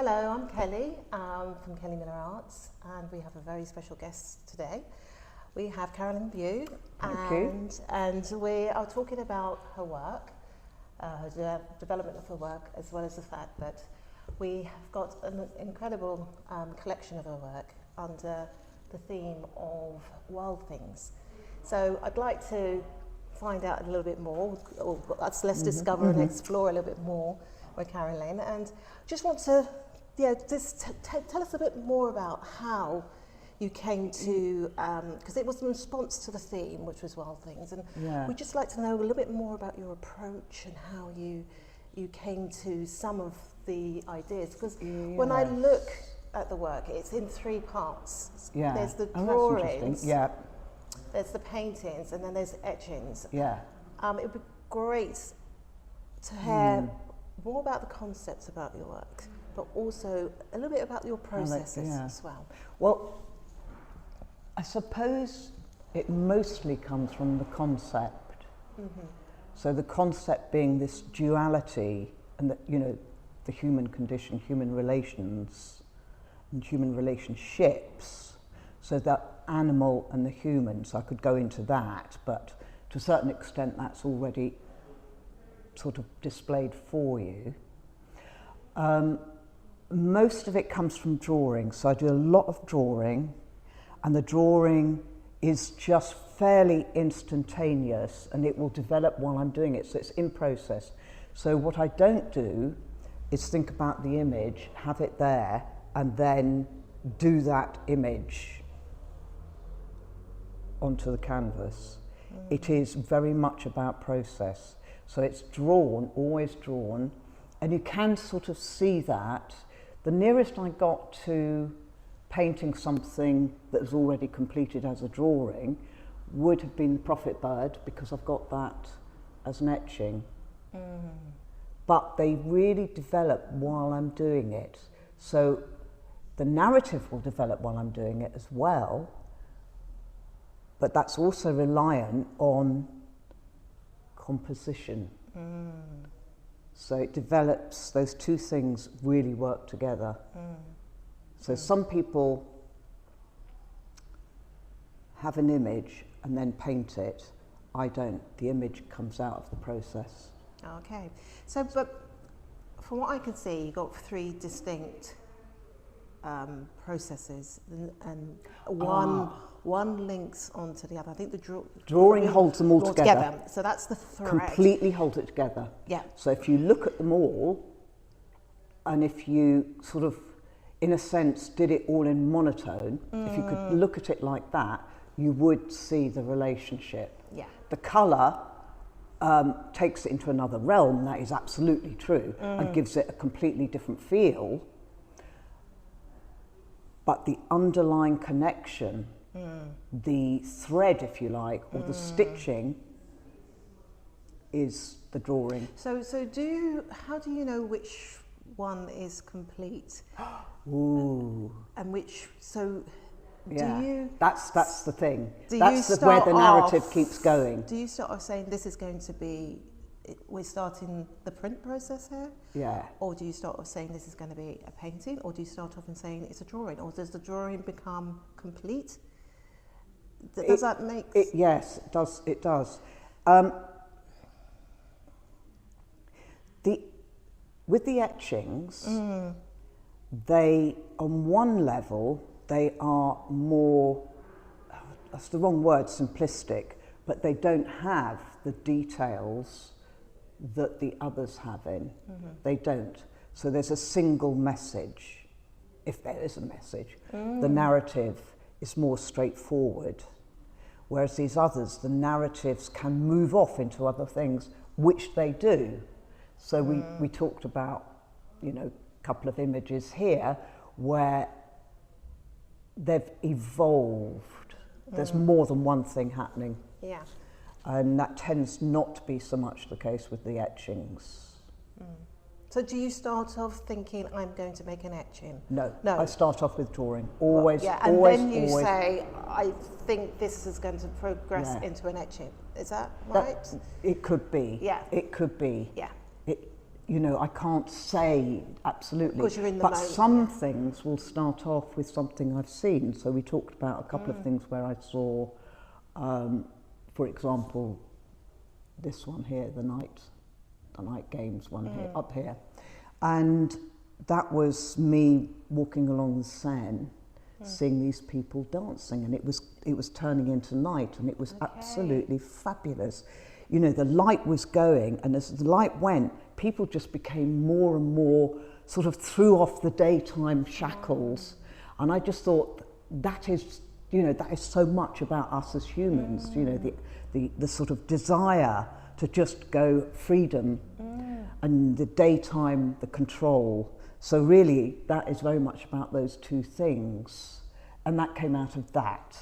Hello, I'm Kelly from Kellie Miller Arts, and we have a very special guest today. We have Carolyn Bew, and we are talking about her work, the development of her work, as well as the fact that we have got an incredible collection of her work under the theme of wild things. So I'd like to find out a little bit more, or let's discover and explore a little bit more with Carolyn, and just want to tell us a bit more about how you came to, because it was in response to the theme, which was wild things, and we'd just like to know a little bit more about your approach and how you came to some of the ideas, because when I look at the work, it's in three parts. There's the drawings, there's the paintings, and then there's etchings. It would be great to hear more about the concepts about your work, but also a little bit about your processes as well. Well, I suppose it mostly comes from the concept. So the concept being this duality and the human condition, human relations and human relationships. So the animal and the human, so I could go into that, but to a certain extent that's already sort of displayed for you. Most of it comes from drawing, so I do a lot of drawing, and the drawing is just fairly instantaneous and it will develop while I'm doing it, so it's in process. So what I don't do is think about the image, have it there, and then do that image onto the canvas. It is very much about process. So it's drawn, always drawn, and you can sort of see that. The nearest I got to painting something that was already completed as a drawing would have been the Prophet Bird, because I've got that as an etching. But they really develop while I'm doing it. So the narrative will develop while I'm doing it as well, but that's also reliant on composition. So it develops, those two things really work together. So some people have an image and then paint it. I don't. The image comes out of the process. Okay. So, but from what I can see, you've got three distinct processes, and one links onto the other. I think the drawing holds them all together. So that's the thread. Completely holds it together. So if you look at them all, and if you sort of, in a sense, did it all in monotone, if you could look at it like that, you would see the relationship. The colour takes it into another realm, that is absolutely true, and gives it a completely different feel. But the underlying connection, the thread, if you like, or the stitching, is the drawing. So how do you know which one is complete? And which, do you... That's the thing. That's where the narrative keeps going. Do you start off saying this is going to be, we're starting the print process here? Or do you start off saying this is going to be a painting? Or do you start off and saying it's a drawing? Or does the drawing become complete? Does that make sense? Yes, it does. With the etchings, they, on one level, they are more, that's the wrong word, simplistic, but they don't have the details that the others have in. They don't. So there's a single message, if there is a message. The narrative is more straightforward, whereas these others, the narratives can move off into other things, which they do. So we talked about, a couple of images here where they've evolved. There's more than one thing happening. And that tends not to be so much the case with the etchings. So do you start off thinking, I'm going to make an etching? No. I start off with drawing. Always, and then you say, I think this is going to progress into an etching. Is that right? It could be. It could be. you know, I can't say absolutely. Because you're in the but moment, some things will start off with something I've seen. So we talked about a couple of things where I saw, for example, this one here, the night games one here, up here. And that was me walking along the Seine, seeing these people dancing, and it was turning into night, and it was absolutely fabulous. You know, the light was going, and as the light went, people just became more and more sort of threw off the daytime shackles. And I just thought that is, you know, that is so much about us as humans, you know, the sort of desire to just go freedom and the daytime, the control. So really, that is very much about those two things. And that came out of that.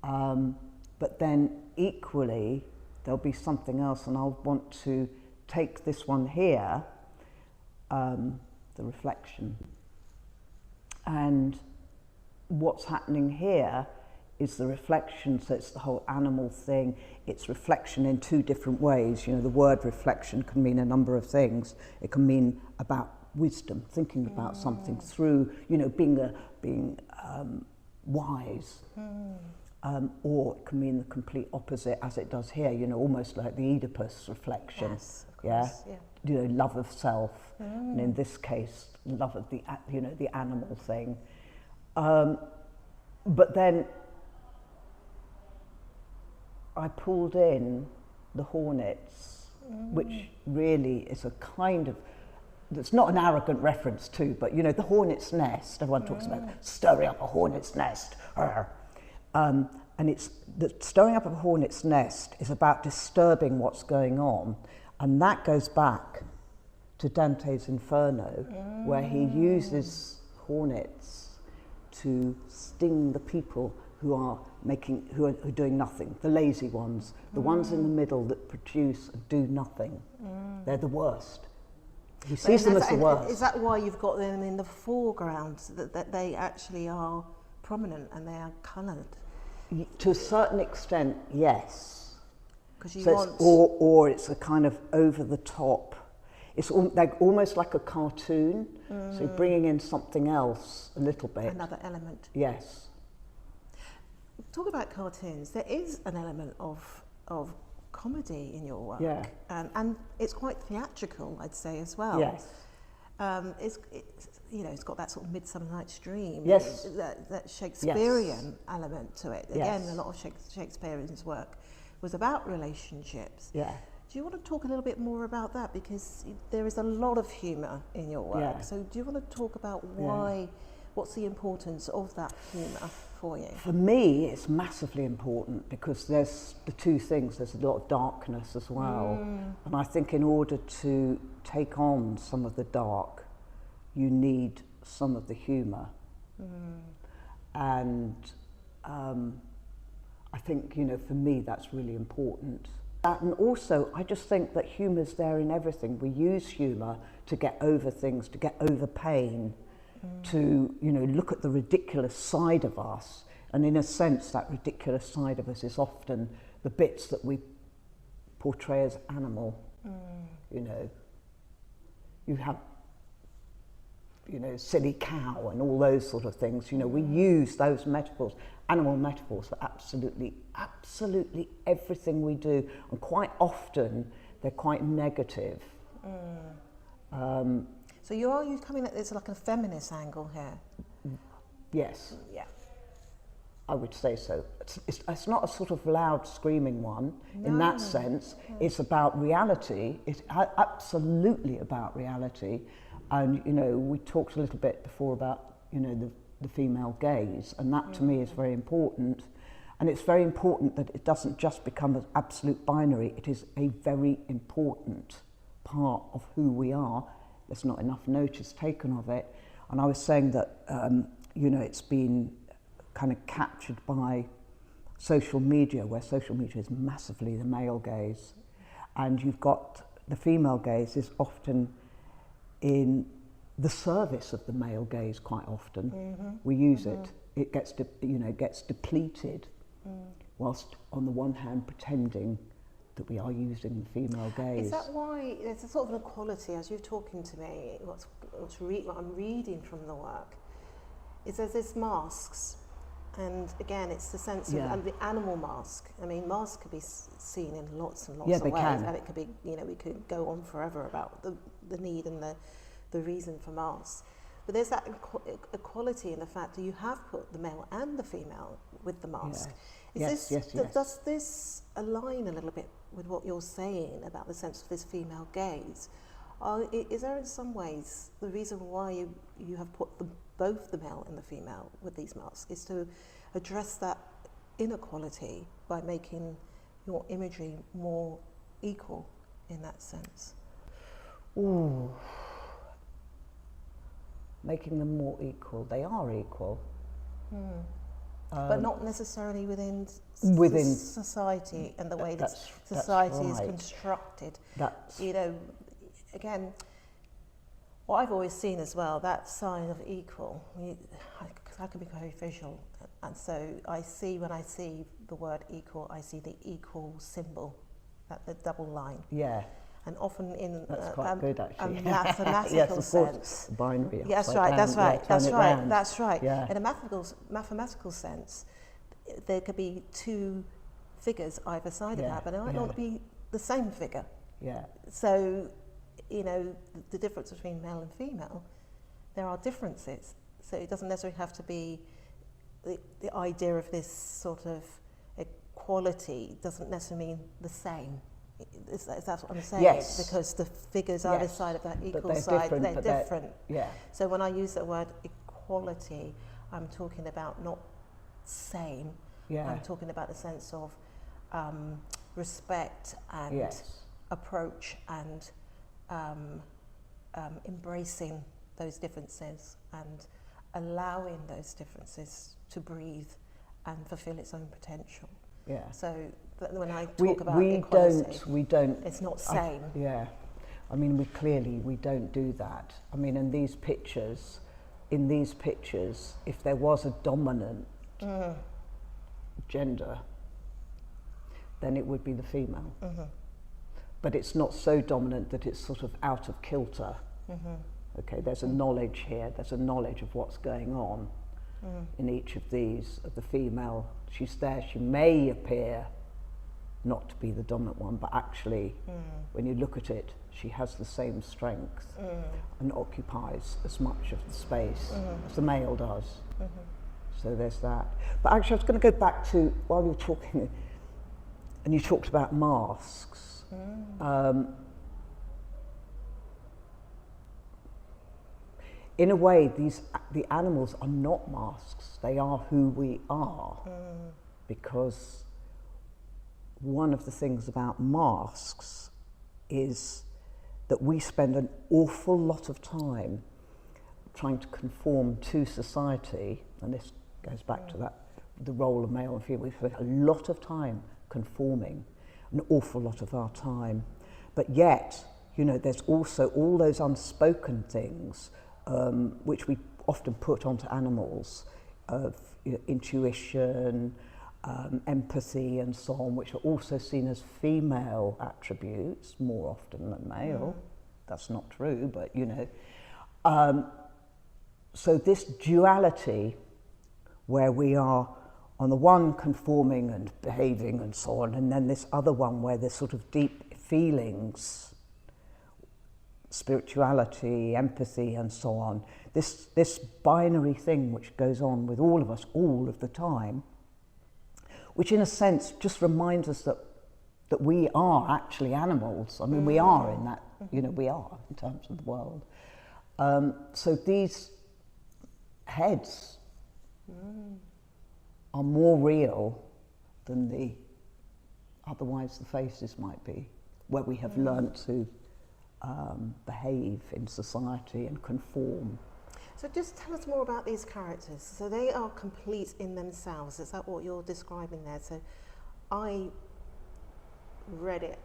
But then equally, there'll be something else, and I'll want to take this one here, the reflection. And what's happening here is the reflection, so it's the whole animal thing. It's reflection in two different ways. You know, the word reflection can mean a number of things. It can mean about wisdom, thinking about something through, you know, being wise. Or it can mean the complete opposite, as it does here, you know, almost like the Oedipus reflection. Yes, of course, yeah. You know, love of self, and in this case, love of the, you know, the animal thing. But then I pulled in the hornets, which really is a kind of, it's not an arrogant reference to, but you know, the hornet's nest, everyone talks about stirring up a hornet's nest. And it's the stirring up of a hornet's nest is about disturbing what's going on, and that goes back to Dante's Inferno, where he uses hornets to sting the people who are doing nothing, the lazy ones, the ones in the middle that produce and do nothing. They're the worst. He sees them as the worst. Is that why you've got them in the foreground, that they actually are prominent and they are coloured? To a certain extent, yes. Because you So or it's a kind of over the top. It's they're almost like a cartoon. So bringing in something else a little bit. Another element. Yes. Talk about cartoons. There is an element of comedy in your work. Yeah. And it's quite theatrical, I'd say, as well. Yes. It's you know, it's got that sort of Midsummer Night's Dream. Yes. That Shakespearean element to it. Again, a lot of Shakespearean's work was about relationships. Yeah. Do you want to talk a little bit more about that? Because there is a lot of humour in your work. Yeah. So do you want to talk about why, what's the importance of that humour for you? For me, it's massively important because there's the two things. There's a lot of darkness as well. And I think in order to take on some of the dark, you need some of the humour. And I think, you know, for me, that's really important. And also, I just think that humour's there in everything. We use humour to get over things, to get over pain, to, you know, look at the ridiculous side of us. And in a sense, that ridiculous side of us is often the bits that we portray as animal. You know, you have, you know, silly cow and all those sort of things. You know, we use those metaphors, animal metaphors, for absolutely everything we do. And quite often, they're quite negative. So you're coming at this like a feminist angle here? Yes. Yeah. I would say so. It's not a sort of loud screaming one in that sense. It's about reality. It's absolutely about reality. And, you know, we talked a little bit before about, you know, the female gaze, and that to me is very important. And it's very important that it doesn't just become an absolute binary. It is a very important part of who we are. There's not enough notice taken of it. And I was saying that, you know, it's been kind of captured by social media, where social media is massively the male gaze. And you've got the female gaze is often in the service of the male gaze quite often. We use it. It gets, gets depleted, whilst on the one hand pretending that we are using the female gaze. Is that why there's a sort of an equality, as you're talking to me, what I'm reading from the work, is there's masks, and again, it's the sense of and the animal mask. I mean, masks could be seen in lots and lots of ways, and it could be, you know, we could go on forever about the need and the reason for masks. But there's that equality in the fact that you have put the male and the female with the mask. Yes. Does this align a little bit with what you're saying about the sense of this female gaze? Is there in some ways the reason why you have put both the male and the female with these masks is to address that inequality by making your imagery more equal in that sense? Ooh. Making them more equal. They are equal. But not necessarily within society and the way that society is constructed. You know, again, what I've always seen as well, that sign of equal, I can be very visual, and so when I see the word equal, I see the equal symbol, the double line. Yeah. And often in that's quite good, actually. A mathematical sense. Binary. Yeah, that's right. Yeah. In a mathematical sense, there could be two figures either side of that, but it might not be the same figure. Yeah. So, you know, the difference between male and female, there are differences. So it doesn't necessarily have to be the idea of this sort of equality doesn't necessarily mean the same. Is that what I'm saying? Yes. Because the figures either side of that equal they're side, different, they're different. Yeah. So when I use the word equality, I'm talking about not same. Yeah. I'm talking about the sense of respect and approach and embracing those differences and allowing those differences to breathe and fulfill its own potential. Yeah. So when I talk about equality, we don't. It's not same. I mean, we don't do that. I mean, in these pictures, if there was a dominant gender, then it would be the female. But it's not so dominant that it's sort of out of kilter. Okay, there's a knowledge here. There's a knowledge of what's going on in each of these. Of the female, she's there. She may appear not to be the dominant one, but actually, when you look at it, she has the same strength and occupies as much of the space as the male does. So there's that. But actually, I was going to go back to, while you were talking, and you talked about masks. In a way, the animals are not masks. They are who we are. Because one of the things about masks is that we spend an awful lot of time trying to conform to society, and this goes back to that, the role of male and female. We spend a lot of time conforming, an awful lot of our time. But yet, you know, there's also all those unspoken things which we often put onto animals, of intuition, empathy and so on, which are also seen as female attributes more often than male. That's not true, but you know. So this duality where we are on the one conforming and behaving and so on, and then this other one where there's sort of deep feelings, spirituality, empathy and so on, this binary thing which goes on with all of us all of the time, which in a sense just reminds us that we are actually animals. I mean, we are in that, you know, we are in terms of the world. So these heads are more real than otherwise the faces might be, where we have learnt to behave in society and conform. So just tell us more about these characters. So they are complete in themselves. Is that what you're describing there? So I read it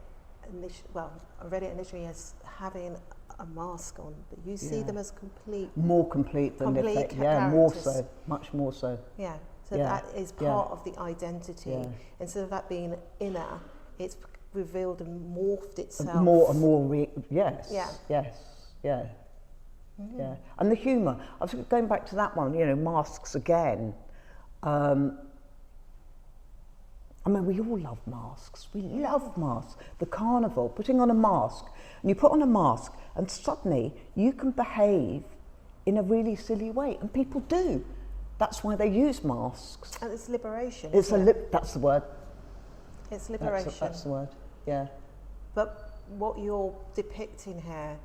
initially as having a mask on, but you see them as complete. More complete than complete more so, much more so. Yeah, so that is part of the identity. Instead of that being inner, it's revealed and morphed itself. Yes. Yeah. Yes. Yeah. Yeah. And the humour. I was going back to that one. You know, masks again. I mean, we all love masks. We love masks. The carnival, putting on a mask, and you put on a mask, and suddenly you can behave in a really silly way, and people do. That's why they use masks. And it's liberation. It's that's the word. It's liberation. That's the word. Yeah. But what you're depicting here,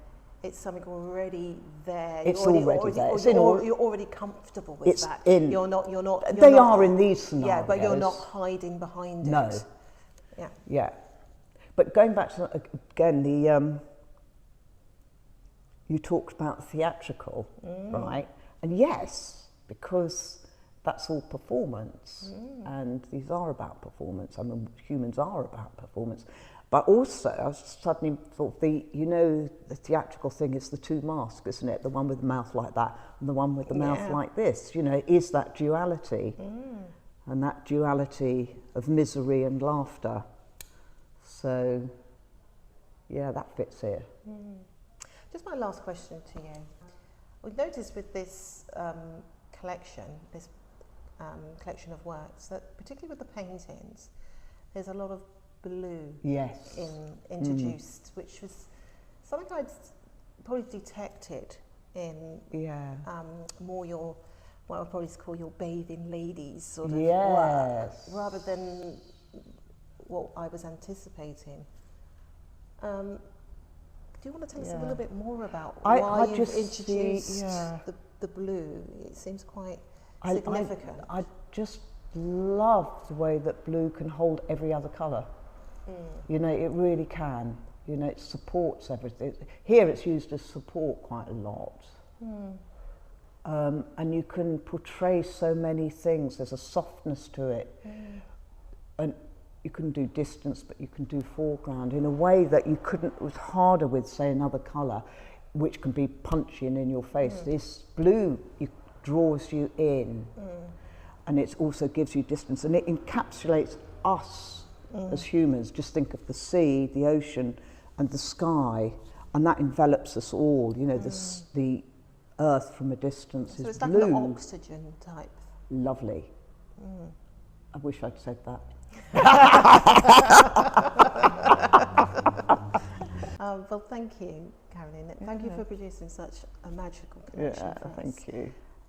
it's something already there. It's already there. You're already comfortable with it's that. In. You're not. They are in these scenarios. Yeah, but you're not hiding behind it. No. Yeah. Yeah. But going back to again you talked about theatrical, right? And yes, because that's all performance, and these are about performance. I mean, humans are about performance. But also, I suddenly thought the theatrical thing is the two masks, isn't it? The one with the mouth like that and the one with the mouth like this. You know, is that duality, and that duality of misery and laughter. So, yeah, that fits here. Just my last question to you. We've noticed with this collection, collection of works, that particularly with the paintings, there's a lot of blue introduced, which was something I'd probably detected in more your, what I'd probably call your bathing ladies sort of work, rather than what I was anticipating. Do you want to tell us a little bit more about why you've introduced the blue? It seems quite significant. I just love the way that blue can hold every other colour. You know, it really can. You know, it supports everything. Here it's used as support quite a lot. And you can portray so many things. There's a softness to it. And you can do distance, but you can do foreground in a way that you couldn't. It was harder with, say, another colour, which can be punchy and in your face. This blue draws you in, and it also gives you distance, and it encapsulates us as humans. Just think of the sea, the ocean, and the sky, and that envelops us all. You know, the earth from a distance is blue. So it's blue. like an oxygen type. Lovely. I wish I'd said that. Well, thank you, Carolyn. Thank you for producing such a magical collection for us. Thank you.